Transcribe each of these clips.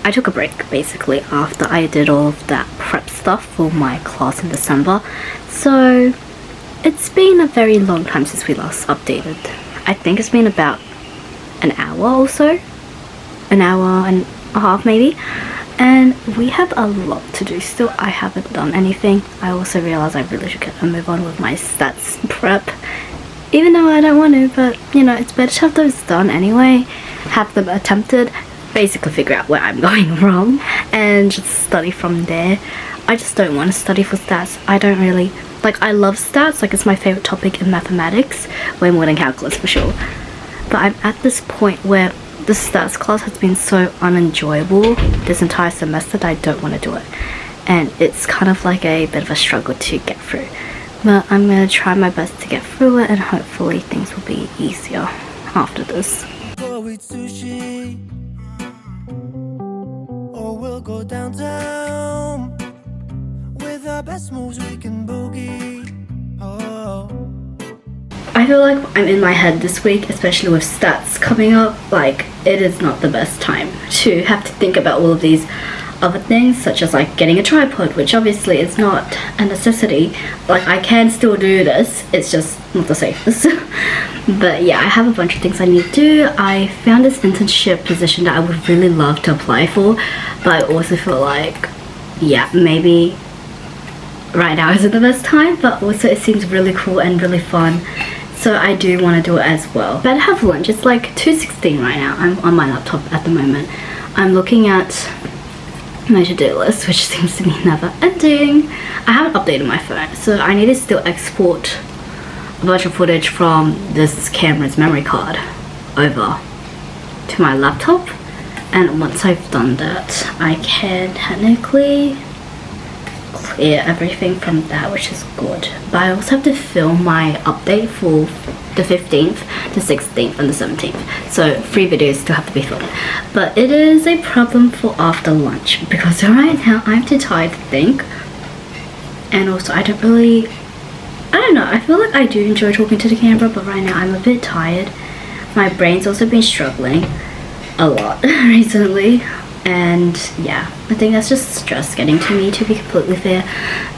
I took a break basically after I did all of that prep stuff for my class in December. So it's been a very long time since we last updated. I think it's been about an hour or so. An hour and a half maybe. And we have a lot to do still. I haven't done anything. I also realized I really should get a move on with my stats prep. Even though I don't want to, but you know, it's better to have those done anyway. Have them attempted. Basically figure out where I'm going wrong and just study from there. I just don't want to study for stats. I don't really, like, I love stats, like it's my favorite topic in mathematics, way more than calculus for sure. But I'm at this point where the stats class has been so unenjoyable this entire semester that I don't want to do it. And it's kind of like a bit of a struggle to get through. But I'm going to try my best to get through it and hopefully things will be easier after this. We'll go downtown with our best moves we can boogie. Oh. I feel like I'm in my head this week, especially with stats coming up. Like, it is not the best time to have to think about all of these other things, such as like getting a tripod, which obviously is not a necessity. Like, I can still do this, it's just not the safest. But yeah, I have a bunch of things I need to do. I found this internship position that I would really love to apply for, but I also feel like, yeah, maybe right now isn't the best time, but also it seems really cool and really fun, so I do want to do it as well. But I have lunch. It's like 2:16 right now. I'm on my laptop at the moment. I'm looking at my to-do list, which seems to be never ending. I haven't updated my phone, so I need to still export a bunch of footage from this camera's memory card over to my laptop, and once I've done that I can technically clear everything from that, which is good. But I also have to film my update for the 15th, the 16th and the 17th, so 3 videos still have to be filmed. But it is a problem for after lunch because right now I'm too tired to think, and also I don't know, I feel like I do enjoy talking to the camera, but right now I'm a bit tired. My brain's also been struggling a lot recently, and yeah, I think that's just stress getting to me, to be completely fair.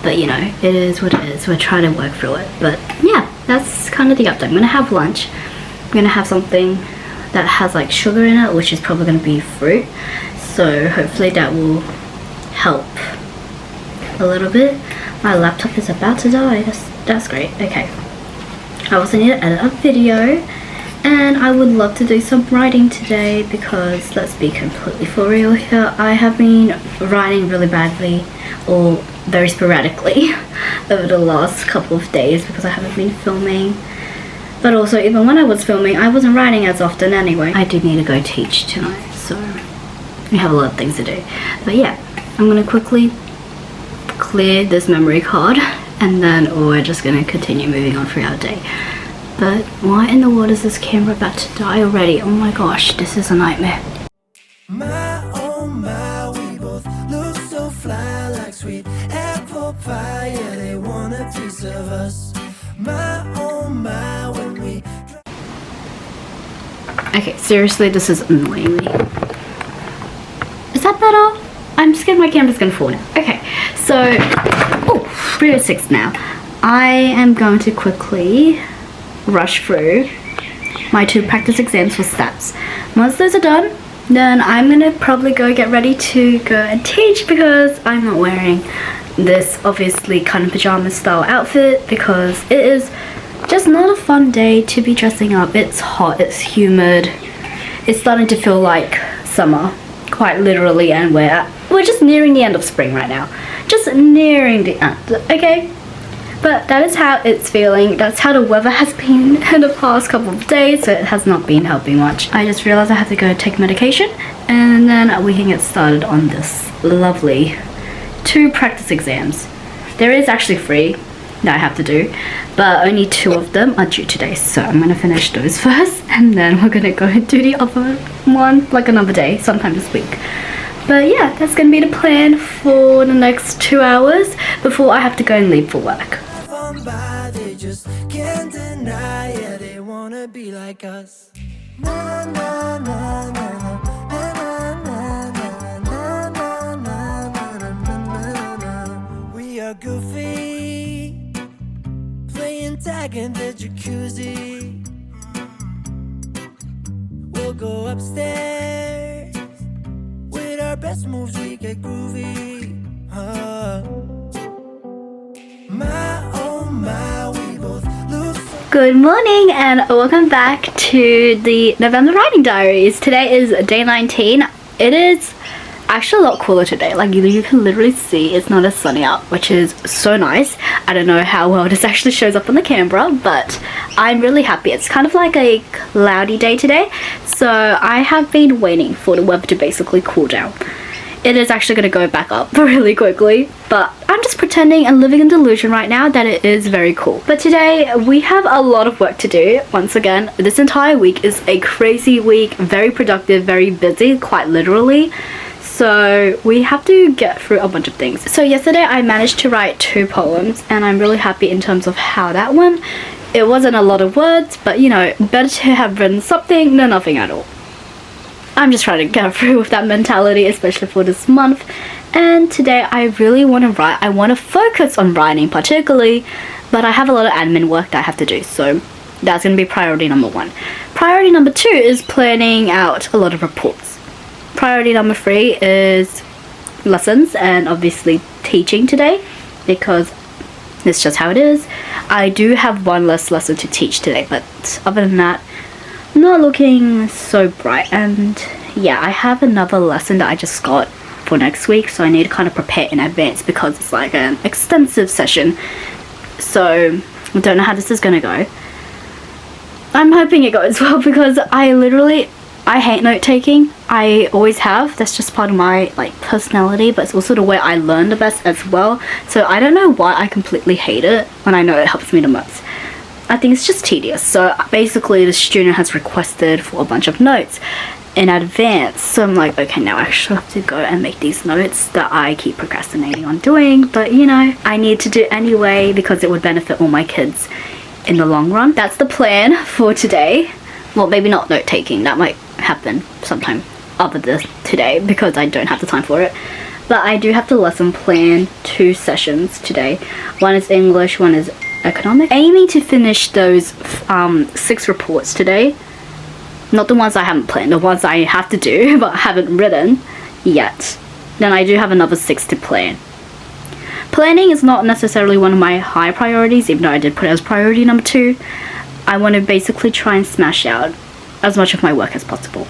But you know, it is what it is. We're trying to work through it. But yeah, that's kind of the update. I'm gonna have lunch. I'm gonna have something that has like sugar in it, which is probably gonna be fruit, so hopefully that will help a little bit. My laptop is about to die. That's great. Okay, I also need to edit a video, and I would love to do some writing today because, let's be completely for real here, I have been writing really badly or very sporadically over the last couple of days because I haven't been filming. But also, even when I was filming, I wasn't writing as often anyway. I do need to go teach tonight, so we have a lot of things to do. But yeah, I'm gonna quickly clear this memory card, and then we're just gonna continue moving on throughout the day. But why in the world is this camera about to die already? Oh my gosh, this is a nightmare. My, oh my, we both look so fly, like sweet apple pie. Yeah, they want a piece of us. My, oh my, when we... Okay, seriously, this is annoying me. Is that better? I'm scared my camera's gonna fall now. Okay, so, oh, 3:06 now. I am going to quickly rush through my 2 practice exams for stats. Once those are done, then I'm gonna probably go get ready to go and teach, because I'm not wearing this obviously kind of pajama style outfit because it is just not a fun day to be dressing up. It's hot, it's humid, it's starting to feel like summer, quite literally, and we're just nearing the end of spring right now. Just nearing the end, okay? But that is how it's feeling. That's how the weather has been in the past couple of days, so it has not been helping much. I just realized I have to go take medication, and then we can get started on this lovely 2 practice exams. There is actually 3 that I have to do, but only 2 of them are due today, so I'm gonna finish those first, and then we're gonna go and do the other one like another day, sometime this week. But yeah, that's gonna be the plan for the next 2 hours before I have to go and leave for work. They just can't deny it, they wanna be like us. Na, na, na, na, na, na, na, na, na. are goofy, playing tag in the jacuzzi. We'll go upstairs, with our best moves we get groovy. My oh my, we both look so. Good morning and welcome back to the November writing diaries. Today is day 19. It is actually a lot cooler today. Like you can literally see it's not as sunny out, which is so nice. I don't know how well this actually shows up on the camera, but I'm really happy. It's kind of like a cloudy day today, so I have been waiting for the weather to basically cool down. It is actually going to go back up really quickly, but I'm just pretending and living in delusion right now that it is very cool. But today we have a lot of work to do. Once again, this entire week is a crazy week, very productive, very busy, quite literally. So we have to get through a bunch of things. So yesterday I managed to write 2 poems and I'm really happy in terms of how that went. It wasn't a lot of words, but you know, better to have written something than nothing at all. I'm just trying to get through with that mentality, especially for this month. And today I really want to write. I want to focus on writing particularly, but I have a lot of admin work that I have to do, so that's going to be priority number 1. Priority number 2 is planning out a lot of reports. Priority number 3 is lessons and obviously teaching today, because it's just how it is. I do have 1 less lesson to teach today, but other than that, not looking so bright. And yeah, I have another lesson that I just got for next week, so I need to kind of prepare in advance because it's like an extensive session. So I don't know how this is gonna go. I'm hoping it goes well because I hate note taking. I always have. That's just part of my like personality, but it's also the way I learn the best as well. So I don't know why I completely hate it when I know it helps me the most. I think it's just tedious. So basically the student has requested for a bunch of notes in advance, so I'm like, okay, now I actually have to go and make these notes that I keep procrastinating on doing, but you know, I need to do anyway because it would benefit all my kids in the long run. That's the plan for today. Well, maybe not note taking, that might happen sometime other than today because I don't have the time for it. But I do have to lesson plan 2 sessions today. One is English, one is economics. Aiming to finish those 6 reports today. Not the ones I haven't planned, the ones I have to do but haven't written yet. Then I do have another 6 to plan. Planning is not necessarily one of my high priorities, even though I did put it as priority number 2. I want to basically try and smash out as much of my work as possible.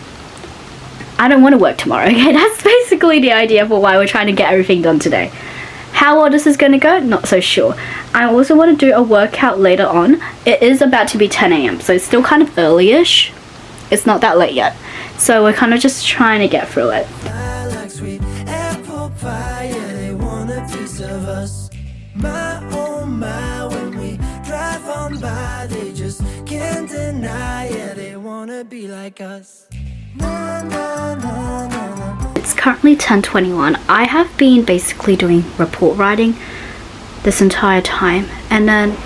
I don't want to work tomorrow, okay? That's basically the idea for why we're trying to get everything done today. How well this is going to go? Not so sure. I also want to do a workout later on. It is about to be 10 AM, so it's still kind of early-ish. It's not that late yet. So we're kind of just trying to get through it. I like sweet apple pie, yeah, they want a piece of us. My oh my, when we drive on by, they just can't deny, yeah, they want to be like us. Na, na, na, na, na. It's currently 10:21. I have been basically doing report writing this entire time, and then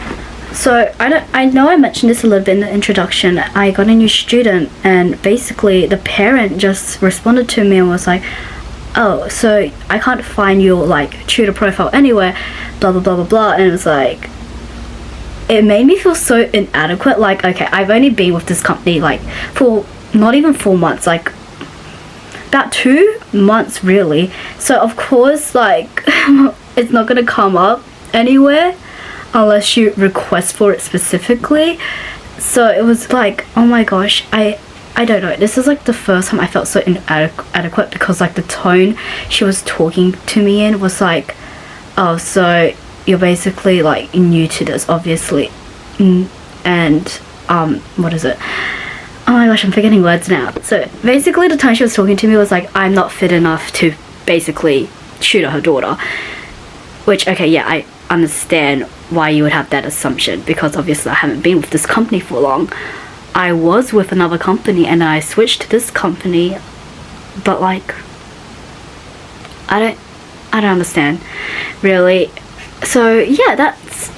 so I know I mentioned this a little bit in the introduction. I got a new student and basically the parent just responded to me and was like, oh, so I can't find your like tutor profile anywhere, blah blah blah blah blah. And it was like, it made me feel so inadequate. Like, okay, I've only been with this company like for not even 4 months, like about 2 months really. So of course like it's not gonna come up anywhere unless you request for it specifically. So it was like, oh my gosh, I don't know, this is like the first time I felt so inadequate because like the tone she was talking to me in was like, oh, so you're basically like new to this obviously, and what is it, oh my gosh, I'm forgetting words now. So basically the time she was talking to me was like, I'm not fit enough to basically tutor her daughter, which, okay, yeah, I understand why you would have that assumption because obviously I haven't been with this company for long. I was with another company and I switched to this company, but like I don't understand really. So yeah, that's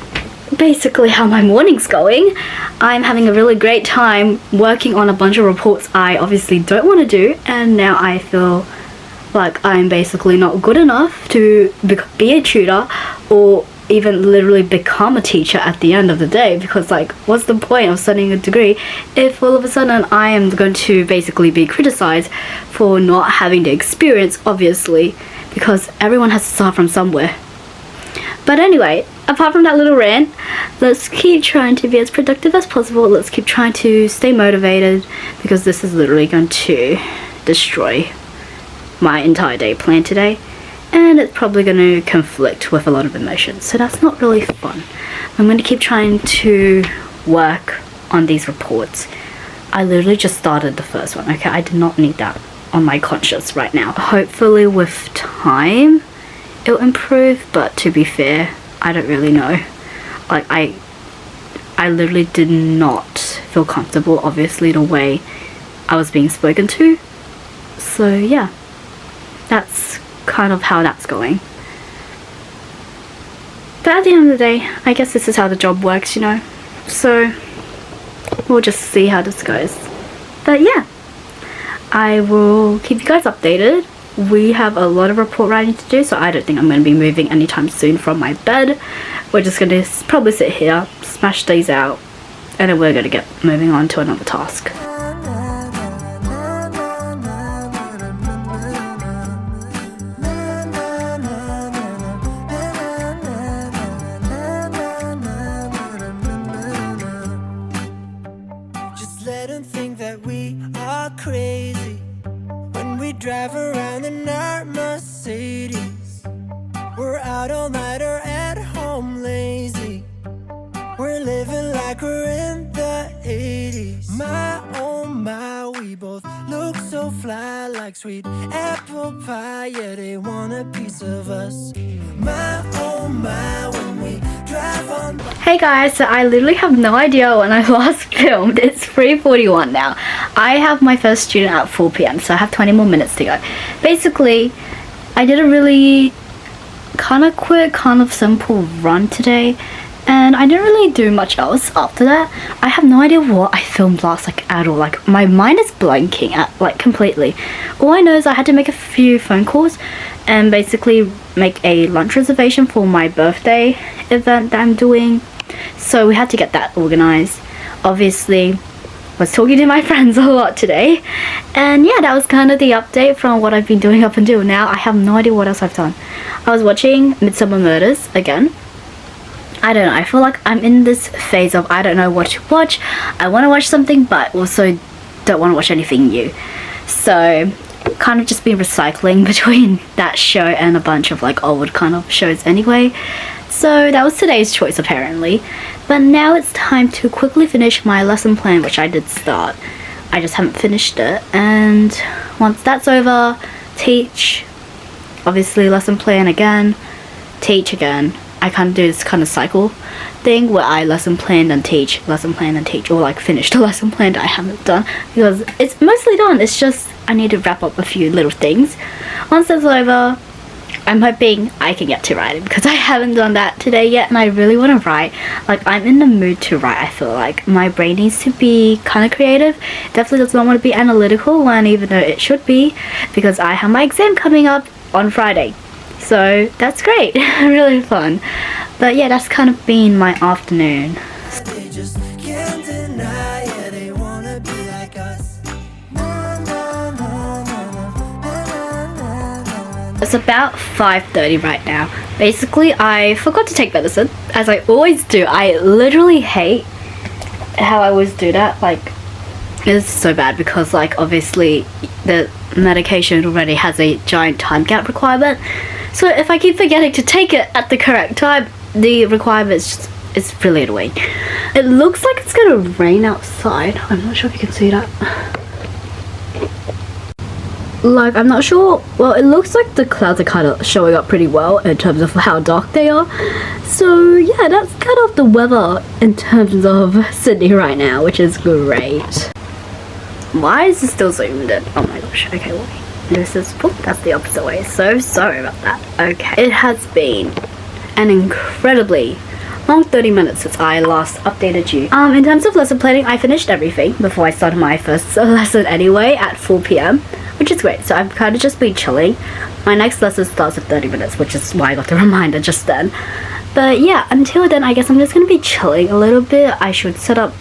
basically how my morning's going. I'm having a really great time working on a bunch of reports I obviously don't want to do, and now I feel like I'm basically not good enough to be a tutor or even literally become a teacher at the end of the day, because like what's the point of studying a degree if all of a sudden I am going to basically be criticized for not having the experience, obviously, because everyone has to start from somewhere. But anyway, apart from that little rant, let's keep trying to be as productive as possible. Let's keep trying to stay motivated, because this is literally going to destroy my entire day plan today, and it's probably going to conflict with a lot of emotions, so that's not really fun. I'm going to keep trying to work on these reports. I literally just started the first one, okay? I did not need that on my conscience right now. Hopefully with time it'll improve, but to be fair, I don't really know. Like I literally did not feel comfortable, obviously, the way I was being spoken to. So yeah, that's kind of how that's going. But at the end of the day, I guess this is how the job works, you know, so we'll just see how this goes. But yeah, I will keep you guys updated. We have a lot of report writing to do, so I don't think I'm going to be moving anytime soon from my bed. We're just going to probably sit here, smash these out, and then we're going to get moving on to another task. Crazy when we drive around in our Mercedes. We're out all night or at home lazy. We're living like we're in the 80s. My oh my, we both look so fly, like sweet apple pie. Yeah, they want a piece of us. My oh my, when we drive on by. Hey guys, so I literally have no idea when I last filmed. It's 3:41 now. I have my first student at 4 p.m, so I have 20 more minutes to go. Basically, I did a really kind of quick, kind of simple run today, and I didn't really do much else after that. I have no idea what I filmed last, like at all. Like my mind is blanking at like completely. All I know is I had to make a few phone calls and basically make a lunch reservation for my birthday event that I'm doing. So we had to get that organized. Obviously, was talking to my friends a lot today, and yeah, that was kind of the update from what I've been doing up until now. I have no idea what else I've done. I was watching Midsommar Murders again. I don't know, I feel like I'm in this phase of I don't know what to watch. I want to watch something, but also don't want to watch anything new. So kind of just been recycling between that show and a bunch of like old kind of shows anyway. So that was today's choice apparently. But now it's time to quickly finish my lesson plan, which I did start. I just haven't finished it. And once that's over, teach. Obviously lesson plan again, teach again. I kind of do this kind of cycle thing where I lesson plan and teach, lesson plan and teach, or like finish the lesson plan that I haven't done, because it's mostly done. It's just I need to wrap up a few little things. Once that's over, I'm hoping I can get to writing, because I haven't done that today yet and I really want to write. Like I'm in the mood to write. I feel like my brain needs to be kind of creative. Definitely does not want to be analytical one, even though it should be, because I have my exam coming up on Friday. So that's great. Really fun. But yeah, that's kind of been my afternoon. They just can't deny it. They wanna be like us. It's about 5:30 right now. Basically, I forgot to take medicine, as I always do. I literally hate how I always do that. Like, it's so bad because like obviously the medication already has a giant time gap requirement. So if I keep forgetting to take it at the correct time, the requirement is really annoying. It looks like it's gonna rain outside. I'm not sure if you can see that. Like, I'm not sure. Well, it looks like the clouds are kind of showing up pretty well in terms of how dark they are. So yeah, that's kind of the weather in terms of Sydney right now, which is great. Why is this still zoomed in? Oh my gosh. Okay, wait. This is, oh, that's the opposite way. So sorry about that. Okay. It has been an incredibly long 30 minutes since I last updated you. In terms of lesson planning, I finished everything before I started my first lesson anyway at 4 p.m, which is great. So I've kind of just been chilling. My next lesson starts at 30 minutes, which is why I got the reminder just then. But yeah, until then, I guess I'm just gonna be chilling a little bit. I should set up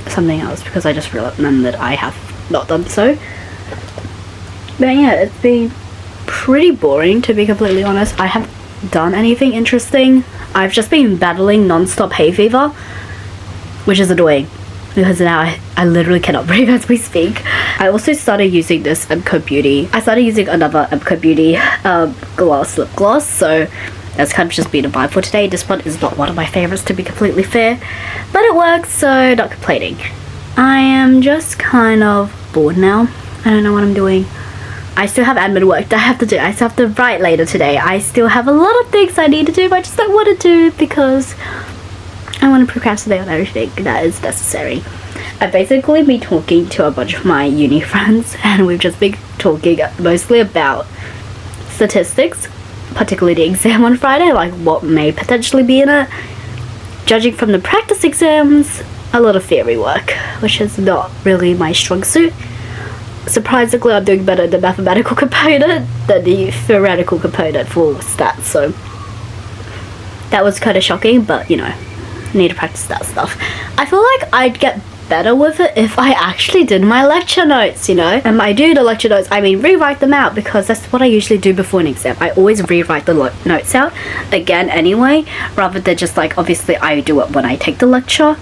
something else because I just remembered I have not done so. But yeah, it's been pretty boring, to be completely honest. I haven't done anything interesting. I've just been battling non-stop hay fever, which is annoying because now I literally cannot breathe as we speak. I also started using this MCO Beauty. I started using another MCO Beauty gloss lip gloss, so that's kind of just been a vibe for today. This one is not one of my favorites, to be completely fair, but it works, so not complaining. I am just kind of bored now. I don't know what I'm doing. I still have admin work that I have to do. I still have to write later today. I still have a lot of things I need to do, but I just don't want to do because I want to procrastinate on everything that is necessary. I've basically been talking to a bunch of my uni friends, and we've just been talking mostly about statistics, particularly the exam on Friday, like what may potentially be in it. Judging from the practice exams, a lot of theory work, which is not really my strong suit. Surprisingly, I'm doing better in the mathematical component than the theoretical component for stats, so that was kind of shocking, but you know, need to practice that stuff. I feel like I'd get better with it if I actually did my lecture notes, you know. And I do the lecture notes, I mean rewrite them out, because that's what I usually do before an exam. I always rewrite the notes out again anyway, rather than just like, obviously I do it when I take the lecture,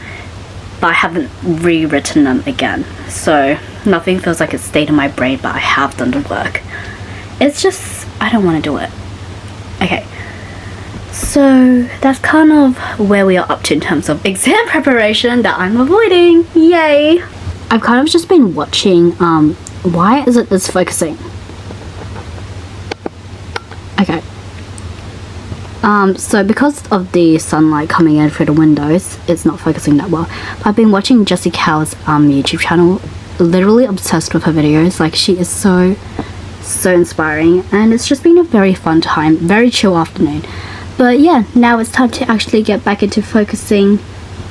but I haven't rewritten them again, so nothing feels like it's stayed in my brain, but I have done the work. It's just, I don't want to do it. Okay, so that's kind of where we are up to in terms of exam preparation that I'm avoiding. Yay! I've kind of just been watching, why is it this focusing? Okay. So because of the sunlight coming in through the windows, it's not focusing that well. But I've been watching Jessie Cow's YouTube channel, literally obsessed with her videos. Like, she is so inspiring, and it's just been a very fun time, very chill afternoon. But yeah, now it's time to actually get back into focusing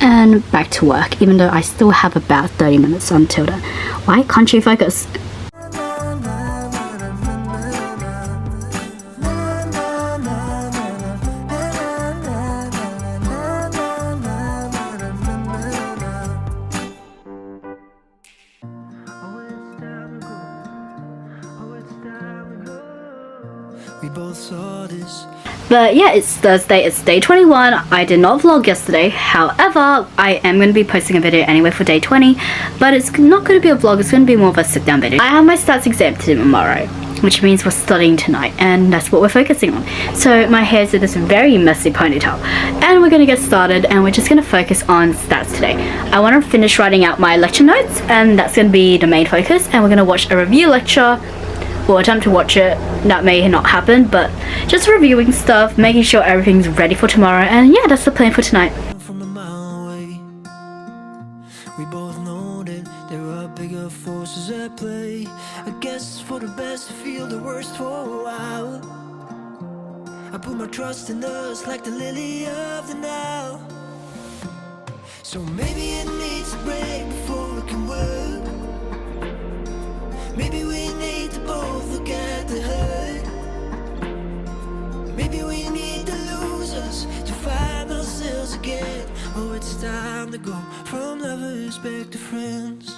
and back to work, even though I still have about 30 minutes until then. Why can't you focus? We both saw this. But yeah, it's Thursday, it's day 21. I did not vlog yesterday. However, I am going to be posting a video anyway for day 20. But it's not going to be a vlog, it's going to be more of a sit down video. I have my stats exam tomorrow, which means we're studying tonight, and that's what we're focusing on. So my hair's in this very messy ponytail, and we're going to get started, and we're just going to focus on stats today. I want to finish writing out my lecture notes, and that's going to be the main focus, and we're going to watch a review lecture. We'll attempt to watch it. That may not happen, but just reviewing stuff, making sure everything's ready for tomorrow, and yeah, that's the plan for tonight. From a mile away, we both know that there are bigger forces at play. I guess it's for the best to feel the worst for a while. I put my trust in us like the lily of the Nile. So maybe it needs a break before it can work. Maybe we need to both look at the hurt. Maybe we need to lose us to find ourselves again. Oh, it's time to go from lovers back to friends.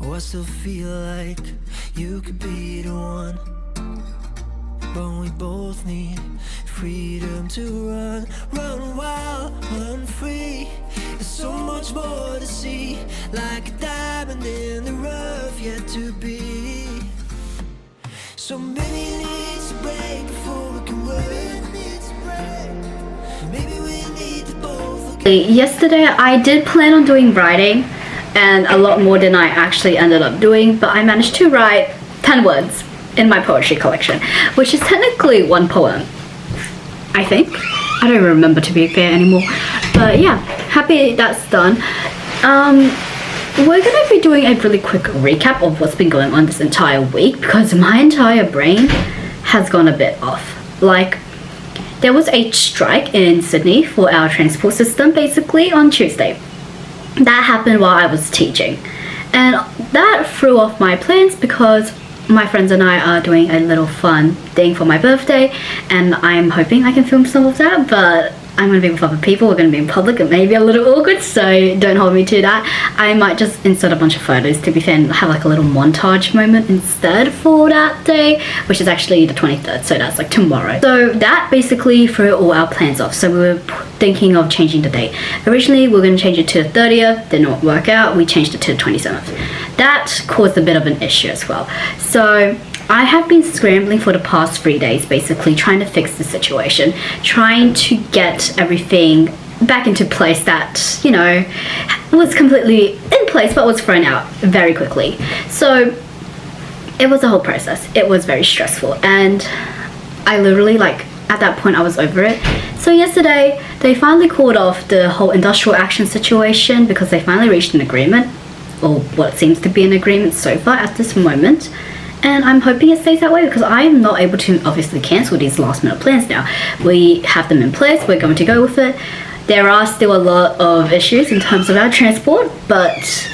Oh, I still feel like you could be the one, but we both need freedom to run wild, run free. There's so much more to see, like a diamond in the rough yet to be. So maybe it needs to break before we can work. Maybe we need to both look at. Yesterday I did plan on doing writing, and a lot more than I actually ended up doing, but I managed to write 10 words in my poetry collection, which is technically one poem, I think. I don't remember, to be fair, anymore. But yeah, happy that's done. We're gonna be doing a really quick recap of what's been going on this entire week, because my entire brain has gone a bit off. Like, there was a strike in Sydney for our transport system, basically, on Tuesday. That happened while I was teaching, and that threw off my plans because my friends and I are doing a little fun thing for my birthday, and I'm hoping I can film some of that, but I'm going to be with other people, we're going to be in public, it may be a little awkward, so don't hold me to that. I might just insert a bunch of photos, to be fair, and have like a little montage moment instead for that day, which is actually the 23rd, so that's like tomorrow. So that basically threw all our plans off, so we were thinking of changing the date. Originally we were going to change it to the 30th, did not work out, we changed it to the 27th. That caused a bit of an issue as well. So I have been scrambling for the past 3 days, basically trying to fix the situation, trying to get everything back into place that, you know, was completely in place but was thrown out very quickly. So it was a whole process. It was very stressful, and I literally, like, at that point I was over it. So yesterday they finally called off the whole industrial action situation because they finally reached an agreement, or what seems to be an agreement so far at this moment. And I'm hoping it stays that way because I'm not able to obviously cancel these last minute plans now. We have them in place, we're going to go with it. There are still a lot of issues in terms of our transport, but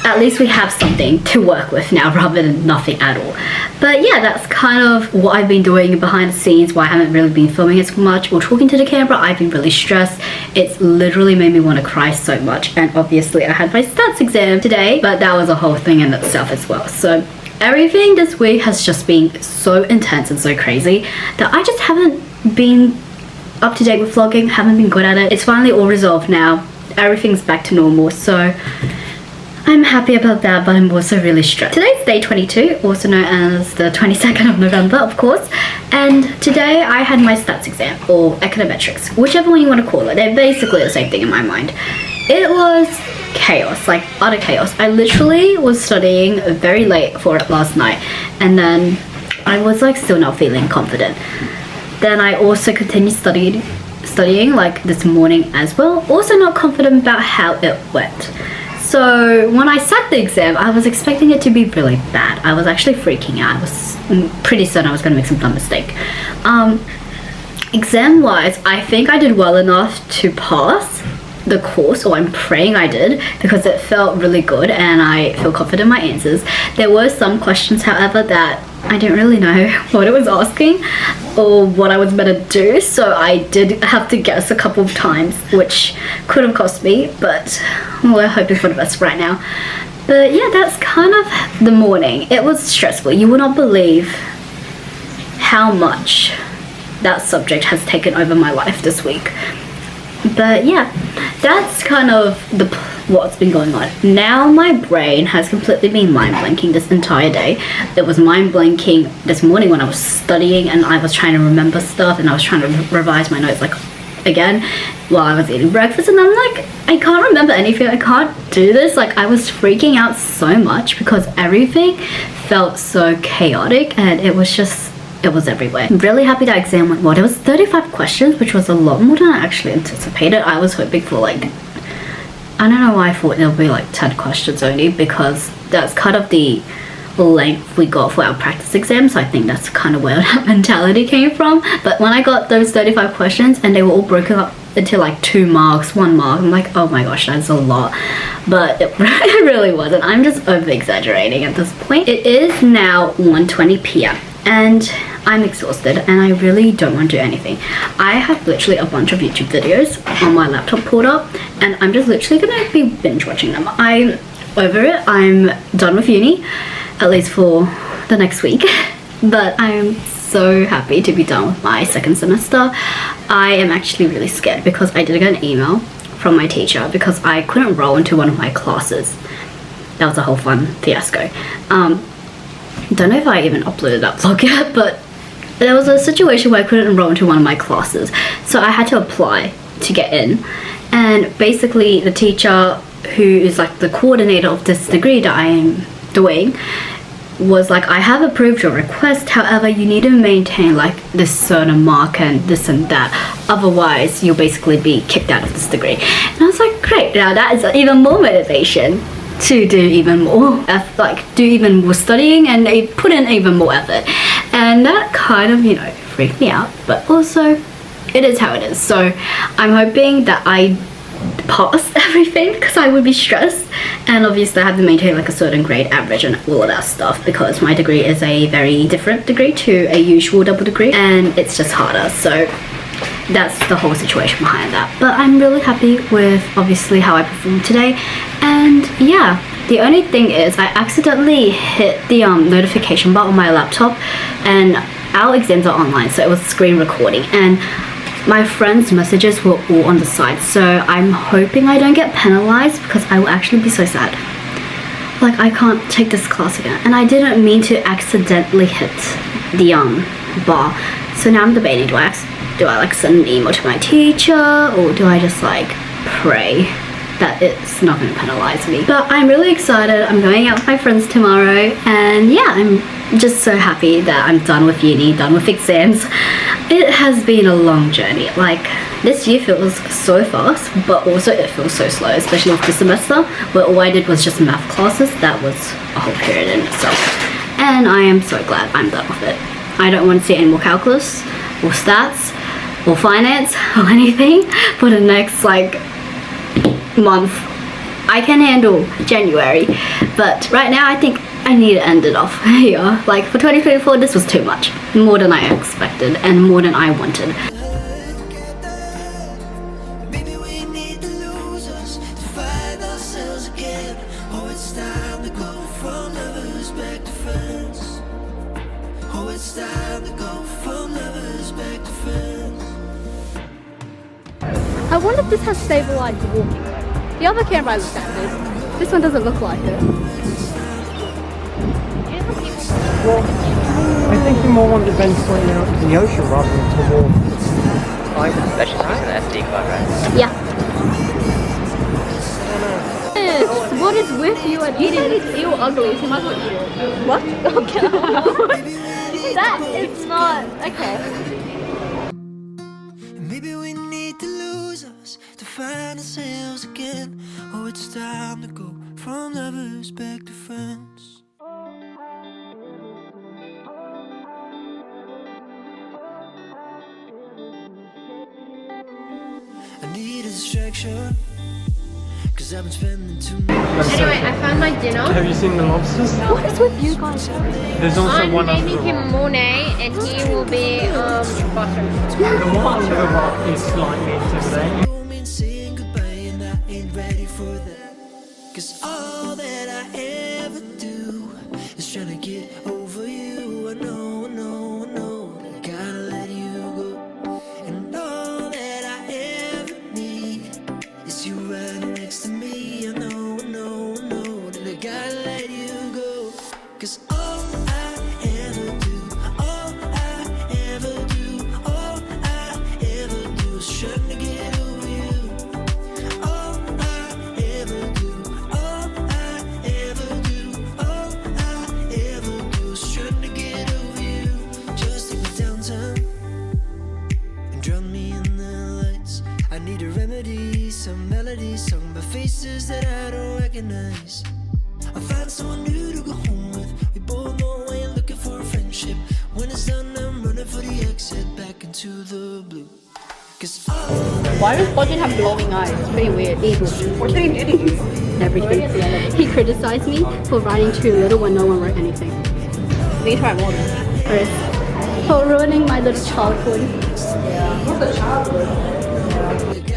at least we have something to work with now rather than nothing at all. But yeah, that's kind of what I've been doing behind the scenes, why I haven't really been filming as much or talking to the camera. I've been really stressed. It's literally made me want to cry so much. And obviously I had my stats exam today, but that was a whole thing in itself as well. So everything this week has just been so intense and so crazy that I just haven't been up to date with vlogging, haven't been good at it. It's finally all resolved now. Everything's back to normal, so I'm happy about that, but I'm also really stressed. Today's day 22, also known as the 22nd of November, of course. And today I had my stats exam, or econometrics, whichever one you want to call it. They're basically the same thing in my mind. It was chaos, like utter chaos. I literally was studying very late for it last night, and then I was like still not feeling confident. Then I also continued studying like this morning as well, also not confident about how it went. So when I sat the exam, I was expecting it to be really bad. I was actually freaking out. I was pretty certain I was going to make some dumb mistake. Exam wise, I think I did well enough to pass the course, or I'm praying I did, because it felt really good and I feel confident in my answers. There were some questions, however, that I didn't really know what it was asking or what I was meant to do, so I did have to guess a couple of times, which could have cost me, but we're hoping for the best right now. But yeah, that's kind of the morning. It was stressful. You will not believe how much that subject has taken over my life this week. But yeah, that's kind of what's been going on. Now my brain has completely been mind blanking this entire day. It was mind blanking this morning when I was studying and I was trying to remember stuff and I was trying to revise my notes like again while I was eating breakfast, and I'm like, I can't remember anything, I can't do this. Like, I was freaking out so much because everything felt so chaotic and it was everywhere. I'm really happy that exam went well. There was 35 questions, which was a lot more than I actually anticipated. I was hoping for like, I don't know why I thought there would be like 10 questions only, because that's kind of the length we got for our practice exam, so I think that's kind of where that mentality came from. But when I got those 35 questions and they were all broken up into like 2 marks, 1 mark, I'm like, oh my gosh, that's a lot. But it really wasn't. I'm just over exaggerating at this point. It is now 1:20 p.m. and I'm exhausted and I really don't want to do anything. I have literally a bunch of YouTube videos on my laptop pulled up and I'm just literally gonna be binge watching them. I'm over it. I'm done with uni, at least for the next week, but I'm so happy to be done with my second semester. I am actually really scared because I did get an email from my teacher because I couldn't roll into one of my classes. That was a whole fun fiasco. Don't know if I even uploaded that vlog yet, but there was a situation where I couldn't enroll into one of my classes, so I had to apply to get in. And basically the teacher, who is like the coordinator of this degree that I am doing, was like, I have approved your request, however you need to maintain like this certain mark and this and that, otherwise you'll basically be kicked out of this degree. And I was like, great, now that is even more motivation to do even more, like do even more studying and put in even more effort. And that kind of, you know, freaked me out, but also it is how it is. So I'm hoping that I pass everything because I would be stressed, and obviously I have to maintain like a certain grade average and all of that stuff because my degree is a very different degree to a usual double degree, and it's just harder. So that's the whole situation behind that. But I'm really happy with obviously how I performed today. And yeah, the only thing is I accidentally hit the notification bar on my laptop, and our exams are online, so it was screen recording, and my friends' messages were all on the side. So I'm hoping I don't get penalized because I will actually be so sad. Like, I can't take this class again, and I didn't mean to accidentally hit the bar. So now I'm debating, do I like send an email to my teacher, or do I just like pray that it's not going to penalize me? But I'm really excited. I'm going out with my friends tomorrow, and yeah, I'm just so happy that I'm done with uni, done with exams. It has been a long journey. Like, this year feels so fast, but also it feels so slow, especially with this semester where all I did was just math classes. That was a whole period in itself, and I am so glad I'm done with it. I don't want to see any more calculus or stats or finance or anything for the next like month. I can handle January, but right now I think I need to end it off here. Like, for 2024, this was too much. More than I expected and more than I wanted. Maybe we need to lose us to find ourselves again. Oh, it's time to go from lovers back to friends. Oh, it's time to go from lovers back to friends. I wonder if this has stabilized walking. The other camera I looked at this one doesn't look like it. Well, I think you more want the bench pointing out to the ocean rather than to the wall. That's just using the SD card, right? Yeah. What is with you and eating? You said it's ew ugly, so you might as well eat it. What? Okay. That is not okay. Maybe we need to lose us to find ourselves again. Oh, it's time to go from lovers back to friends. I need a distraction, cause I've been spending too much. Anyway, I found my dinner. Have you seen the lobsters? What is with you guys? There's also I'm one naming after him Monet, and he will be Butter. the one under the rock is slightly intimidating. Don't mean saying goodbye, and I ain't ready for that. Cause all that I ever do is trying to get over you. I know, I know, I know, I gotta let you go. And all that I ever need is you right next to me. I know, I know, I know that I gotta let you go. Cause all I ever do, all I ever do, all I ever do is trying to get over you. All I ever do, all I ever do, all I ever do is trying to get over you. Just take me downtown and drown me in the lights. I need a remedy, some melody sung by faces that I don't recognize. I find someone new to go home with. We both know I ain't looking for a friendship. When it's done, I'm running for the exit back into the blue. Cause all Why does Budget have glowing eyes? It's pretty weird. What did he do? Everything. He criticized me for writing too little when no one wrote anything. We try more. For ruining my little childhood. I